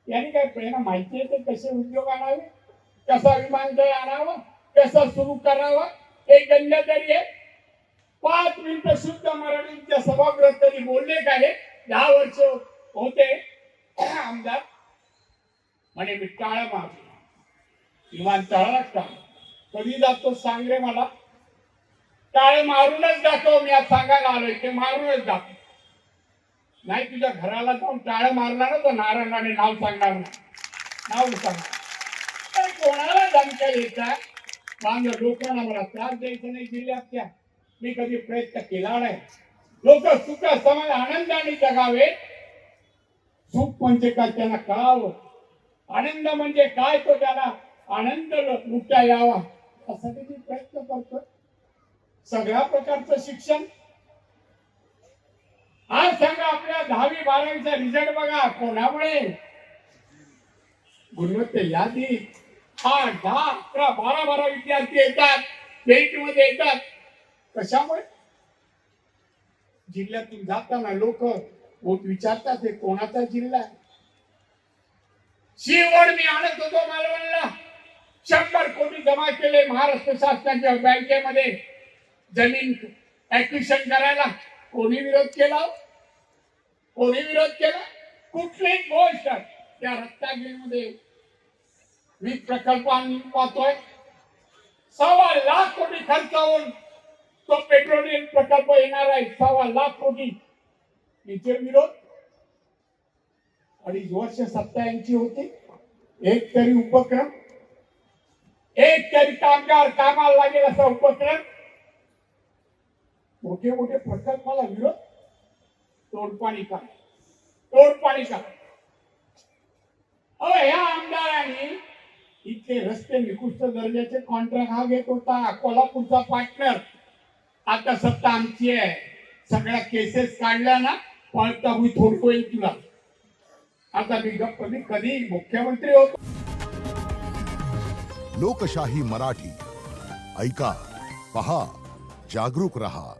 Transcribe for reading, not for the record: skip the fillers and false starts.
यांनी काय प्रेरणा माहिती आहे ते कसे उद्योग आणावे, कसा विमानतळ आणावा, कसा सुरू करावा, हे गण्य तरी आहे. 5 मिनिटं शुद्ध मराठीच्या सभागृहात तरी बोलले का हे? 10 वर्ष होते आमदार म्हणे मी टाळा मारतो विमानतळाला टाळ. कधी जातो सांग रे मला. टाळ मारूनच जातो मी, आज सांगायला आलोय ते मारूनच जातो. नाही तुझ्या घराला जाऊन टाळ मारणार तर नारायणाने नाव सांगणार नाही, नाव सांगणार. कोणाला धमक्या द्यायचा? माझ्या लोकांना मला त्रास द्यायचा नाही जिल्ह्यात त्या मी कधी प्रयत्न केला नाही. लोक सुख समाज आनंदाने जगावे. सुख म्हणजे काय त्यांना कळावं, आनंद म्हणजे काय तो त्याला आनंद लुटता यावा यासाठी मी प्रयत्न करतो. सगळ्या प्रकारचं शिक्षण. आज सांगा आपल्या 10वी 12वीचा रिझल्ट बघा कोणामुळे? गुणवत्ता यादी 8 10 11 12 विद्यार्थी येतात, मेरिट मध्ये येतात. कशामुळे? जिल्ह्यातून जाताना लोक वोट विचारतात हे कोणाचा जिल्हा आहे. शिवड मी आणत होतो मालवणला, 100 कोटी जमा केले महाराष्ट्र शासनाच्या बँकेमध्ये जमीन ऍक्विजिशन करायला. कोणी विरोध केला? कोणी विरोध केला? कुठलीही गोष्ट त्या रत्नागिरीमध्ये वीज प्रकल्प पाहतोय 1.25 लाख कोटी खर्च होऊन तो पेट्रोलियम प्रकल्प येणार आहे. 1.25 लाख कोटी. याचे विरोध. 2.5 वर्ष सत्ता यांची होती. एक तरी उपक्रम, एक तरी कामगार कामाला लागेल असा उपक्रम. मोठे मोठे प्रकल्पाला विरोध. तोडपाणी का तोडपाणी का? ह्या आमदारांनी इथले रस्ते निकृष्ट दर्जाचे कॉन्ट्रॅक्ट हा घेत होता. कोल्हापूरचा पार्टनर. आता सत्ता आमची आहे. सगळ्या केसेस काढल्या ना पळता मी थोडी होईल तुला. आता मी गप्प मी कधी मुख्यमंत्री होतो. लोकशाही मराठी ऐका, पहा, जागरूक रहा.